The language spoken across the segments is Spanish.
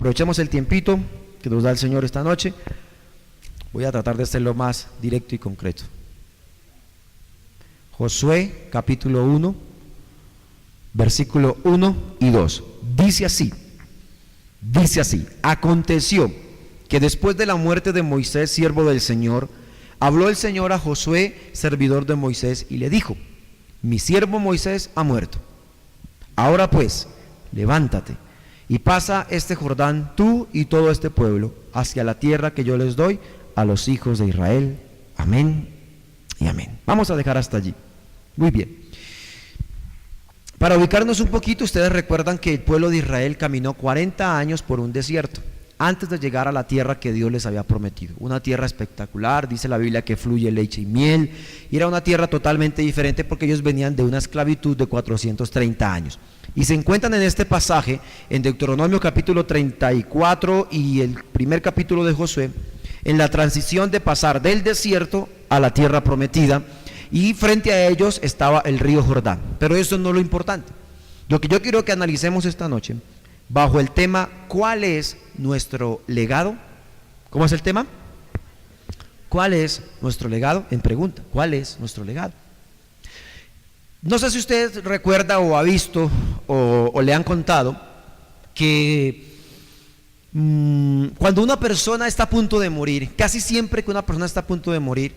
Aprovechemos el tiempito que nos da el Señor esta noche. Voy a tratar de ser lo más directo y concreto. Josué capítulo 1, versículo 1 y 2. Dice así: aconteció que después de la muerte de Moisés, siervo del Señor, habló el Señor a Josué, servidor de Moisés, y le dijo: mi siervo Moisés ha muerto. Ahora pues, levántate y pasa este Jordán, tú y todo este pueblo, hacia la tierra que yo les doy a los hijos de Israel. Amén y amén. Vamos a dejar hasta allí. Muy bien. Para ubicarnos un poquito, ustedes recuerdan que el pueblo de Israel caminó 40 años por un desierto antes de llegar a la tierra que Dios les había prometido. Una tierra espectacular, dice la Biblia que fluye leche y miel, y era una tierra totalmente diferente porque ellos venían de una esclavitud de 430 años. Y se encuentran en este pasaje, en Deuteronomio capítulo 34 y el primer capítulo de Josué, en la transición de pasar del desierto a la tierra prometida, y frente a ellos estaba el río Jordán. Pero eso no es lo importante. Lo que yo quiero que analicemos esta noche, bajo el tema ¿cuál es nuestro legado? ¿Cómo es el tema? ¿Cuál es nuestro legado? En pregunta, ¿cuál es nuestro legado? No sé si usted recuerda o ha visto o le han contado que cuando una persona está a punto de morir, casi siempre que una persona está a punto de morir,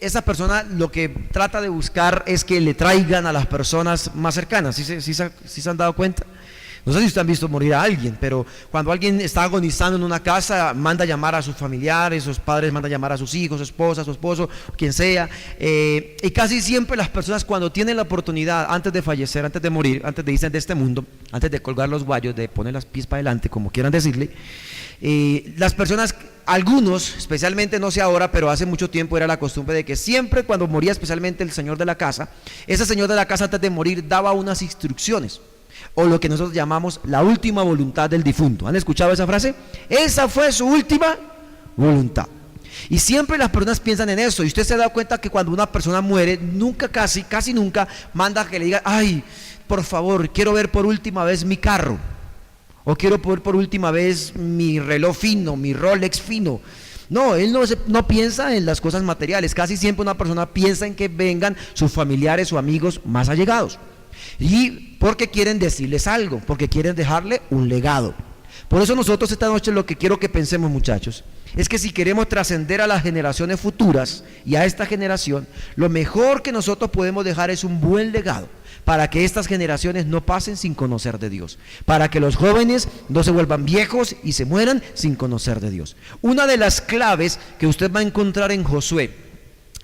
esa persona lo que trata de buscar es que le traigan a las personas más cercanas. ¿Sí se han dado cuenta? No sé si ustedes han visto morir a alguien, pero cuando alguien está agonizando en una casa, manda a llamar a sus familiares, sus padres mandan a llamar a sus hijos, su esposa, su esposo, quien sea, y casi siempre las personas cuando tienen la oportunidad, antes de fallecer, antes de morir, antes de irse de este mundo, antes de colgar los guayos, de poner las pies para adelante, como quieran decirle, las personas, algunos, especialmente no sé ahora, pero hace mucho tiempo era la costumbre de que siempre cuando moría, especialmente el señor de la casa, ese señor de la casa antes de morir daba unas instrucciones, o lo que nosotros llamamos la última voluntad del difunto. ¿Han escuchado esa frase? Esa fue su última voluntad. Y siempre las personas piensan en eso. Y usted se da cuenta que cuando una persona muere, nunca, casi nunca, manda que le diga: ay, por favor, quiero ver por última vez mi carro, o quiero ver por última vez mi reloj fino, mi Rolex fino. No, él no piensa en las cosas materiales. Casi siempre una persona piensa en que vengan sus familiares o amigos más allegados. Y porque quieren decirles algo, porque quieren dejarle un legado. Por eso nosotros esta noche lo que quiero que pensemos, muchachos, es que si queremos trascender a las generaciones futuras y a esta generación, lo mejor que nosotros podemos dejar es un buen legado, para que estas generaciones no pasen sin conocer de Dios, para que los jóvenes no se vuelvan viejos y se mueran sin conocer de Dios. Una de las claves que usted va a encontrar en Josué,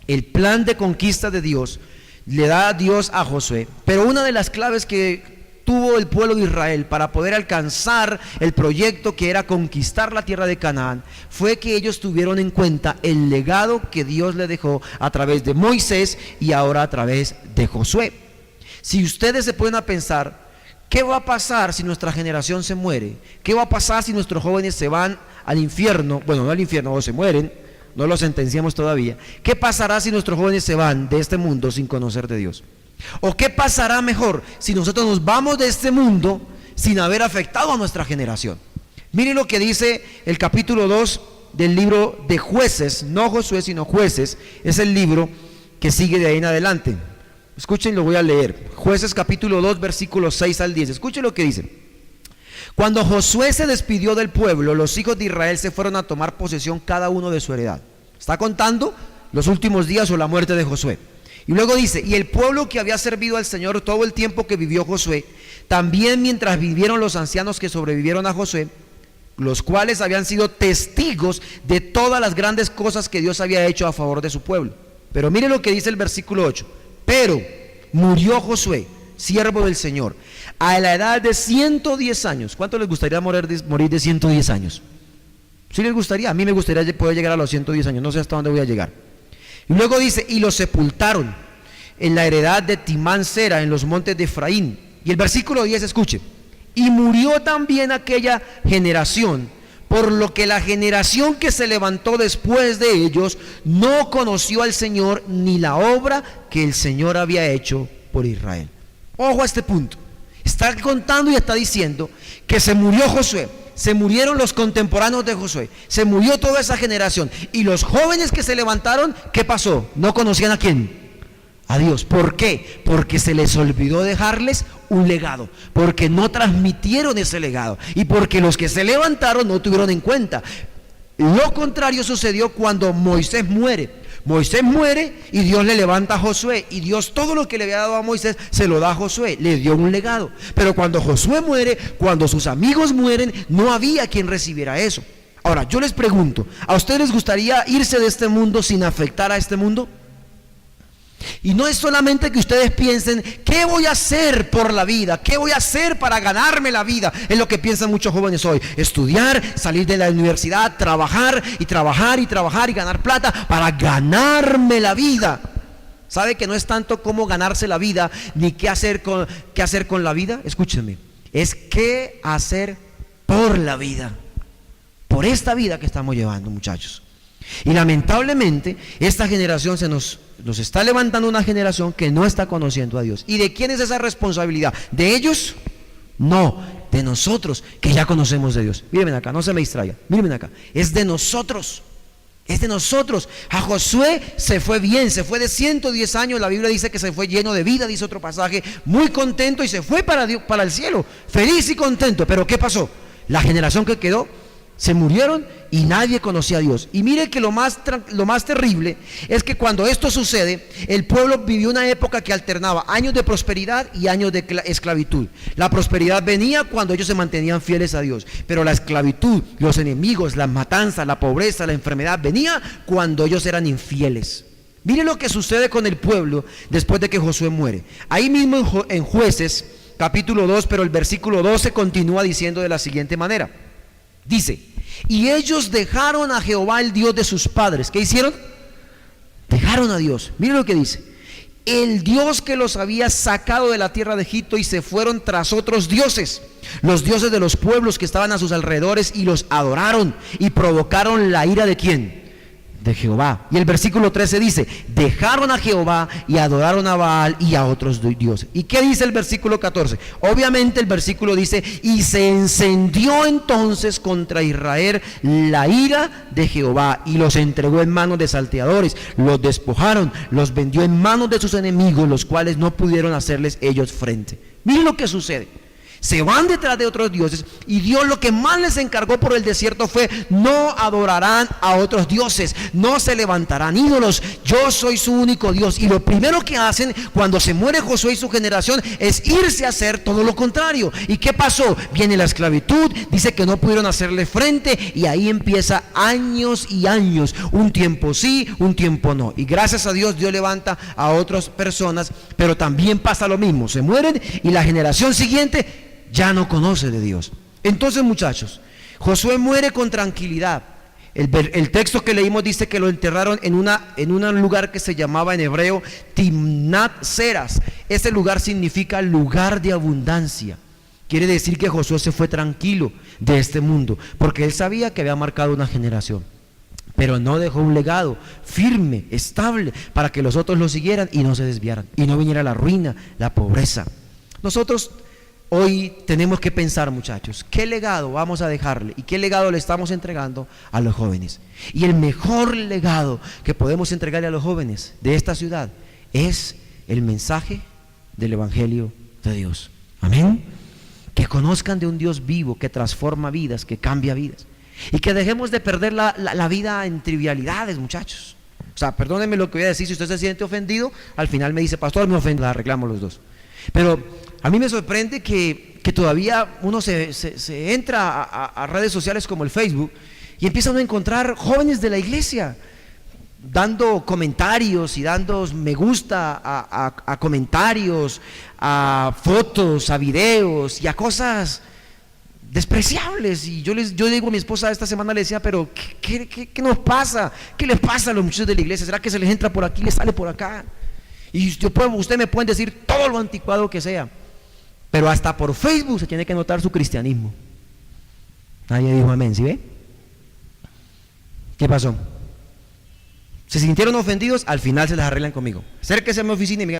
el plan de conquista de Dios, le da Dios a Josué, pero una de las claves que tuvo el pueblo de Israel para poder alcanzar el proyecto que era conquistar la tierra de Canaán, fue que ellos tuvieron en cuenta el legado que Dios le dejó a través de Moisés y ahora a través de Josué. Si ustedes se ponen a pensar, ¿qué va a pasar si nuestra generación se muere? ¿Qué va a pasar si nuestros jóvenes se van al infierno? Bueno, no al infierno, o se mueren. No lo sentenciamos todavía. ¿Qué pasará si nuestros jóvenes se van de este mundo sin conocer de Dios? ¿O qué pasará mejor si nosotros nos vamos de este mundo sin haber afectado a nuestra generación? Miren lo que dice el capítulo 2 del libro de Jueces, no Josué sino Jueces, es el libro que sigue de ahí en adelante. Escuchen, lo voy a leer. Jueces capítulo 2 versículos 6 al 10. Escuchen lo que dice. Cuando Josué se despidió del pueblo, los hijos de Israel se fueron a tomar posesión cada uno de su heredad. Está contando los últimos días o la muerte de Josué. Y luego dice: y el pueblo que había servido al Señor todo el tiempo que vivió Josué, también mientras vivieron los ancianos que sobrevivieron a Josué, los cuales habían sido testigos de todas las grandes cosas que Dios había hecho a favor de su pueblo. Pero mire lo que dice el versículo 8. Pero murió Josué, siervo del Señor, a la edad de 110 años. ¿Cuánto les gustaría morir de 110 años? ¿Sí les gustaría? A mí me gustaría poder llegar a los 110 años, no sé hasta dónde voy a llegar. Y luego dice: y lo sepultaron en la heredad de Timán Sera, en los montes de Efraín. Y el versículo 10, escuche: y murió también aquella generación, por lo que la generación que se levantó después de ellos no conoció al Señor ni la obra que el Señor había hecho por Israel. Ojo a este punto. Está contando y está diciendo que se murió Josué, se murieron los contemporáneos de Josué, se murió toda esa generación, y los jóvenes que se levantaron, ¿qué pasó? No conocían a quién, a Dios. ¿Por qué? Porque se les olvidó dejarles un legado, porque no transmitieron ese legado, y porque los que se levantaron no tuvieron en cuenta. Lo contrario sucedió cuando Moisés muere. Moisés muere y Dios le levanta a Josué, y Dios todo lo que le había dado a Moisés se lo da a Josué, le dio un legado. Pero cuando Josué muere, cuando sus amigos mueren, no había quien recibiera eso. Ahora, yo les pregunto, ¿a ustedes les gustaría irse de este mundo sin afectar a este mundo? Y no es solamente que ustedes piensen, ¿qué voy a hacer por la vida? ¿Qué voy a hacer para ganarme la vida? Es lo que piensan muchos jóvenes hoy. Estudiar, salir de la universidad, trabajar y trabajar y trabajar y ganar plata para ganarme la vida. ¿Sabe que no es tanto cómo ganarse la vida, ni qué hacer con la vida? Escúchenme, es qué hacer por la vida, por esta vida que estamos llevando, muchachos. Y lamentablemente esta generación nos está levantando una generación que no está conociendo a Dios. ¿Y de quién es esa responsabilidad? ¿De ellos? No, de nosotros que ya conocemos de Dios. Mírenme acá, no se me distraiga, mírenme acá, es de nosotros. Es de nosotros. A Josué se fue bien, se fue de 110 años, la Biblia dice que se fue lleno de vida, dice otro pasaje, muy contento, y se fue para Dios, para el cielo, feliz y contento. Pero ¿qué pasó? La generación que quedó se murieron y nadie conocía a Dios. Y mire que lo más terrible es que cuando esto sucede, el pueblo vivió una época que alternaba años de prosperidad y años de esclavitud. La prosperidad venía cuando ellos se mantenían fieles a Dios, pero la esclavitud, los enemigos, las matanzas, la pobreza, la enfermedad venía cuando ellos eran infieles. Mire lo que sucede con el pueblo después de que Josué muere. Ahí mismo en Jueces capítulo 2, pero el versículo 12 continúa diciendo de la siguiente manera. Dice, y ellos dejaron a Jehová el Dios de sus padres. ¿Qué hicieron? Dejaron a Dios. Mire lo que dice. El Dios que los había sacado de la tierra de Egipto, y se fueron tras otros dioses, los dioses de los pueblos que estaban a sus alrededores, y los adoraron y provocaron la ira ¿de quién? De Jehová. Y el versículo 13 dice, dejaron a Jehová y adoraron a Baal y a otros dioses. ¿Y qué dice el versículo 14? Obviamente el versículo dice, y se encendió entonces contra Israel la ira de Jehová, y los entregó en manos de salteadores, los despojaron, los vendió en manos de sus enemigos, los cuales no pudieron hacerles ellos frente. Miren lo que sucede. Se van detrás de otros dioses, y Dios lo que más les encargó por el desierto fue: no adorarán a otros dioses, no se levantarán ídolos, yo soy su único Dios. Y lo primero que hacen cuando se muere Josué y su generación es irse a hacer todo lo contrario. ¿Y qué pasó? Viene la esclavitud, dice que no pudieron hacerle frente, y ahí empieza años y años, un tiempo sí, un tiempo no. Y gracias a Dios, Dios levanta a otras personas, pero también pasa lo mismo, se mueren y la generación siguiente ya no conoce de Dios. Entonces, muchachos, Josué muere con tranquilidad. El texto que leímos dice que lo enterraron en un lugar que se llamaba en hebreo Timnat Seras. Ese lugar significa lugar de abundancia. Quiere decir que Josué se fue tranquilo de este mundo, porque él sabía que había marcado una generación, pero no dejó un legado firme, estable, para que los otros lo siguieran y no se desviaran, y no viniera la ruina, la pobreza. Nosotros hoy tenemos que pensar, muchachos, ¿qué legado vamos a dejarle y qué legado le estamos entregando a los jóvenes? Y el mejor legado que podemos entregarle a los jóvenes de esta ciudad es el mensaje del Evangelio de Dios. Amén. Que conozcan de un Dios vivo, que transforma vidas, que cambia vidas, y que dejemos de perder la vida en trivialidades, muchachos. O sea, perdónenme lo que voy a decir, si usted se siente ofendido, al final me dice: pastor, me ofende, la arreglamos los dos. Pero a mí me sorprende que todavía uno se entra a redes sociales como el Facebook, y empieza uno a encontrar jóvenes de la iglesia dando comentarios y dando me gusta a comentarios, a fotos, a videos y a cosas despreciables. Y yo digo a mi esposa esta semana, le decía: pero ¿qué nos pasa? ¿Qué les pasa a los muchachos de la iglesia? ¿Será que se les entra por aquí y les sale por acá? Y usted me puede decir todo lo anticuado que sea, pero hasta por Facebook se tiene que notar su cristianismo. Nadie dijo amén, ¿sí ve? ¿Qué pasó? ¿Se sintieron ofendidos? Al final se les arreglan conmigo. Acérquese a mi oficina y me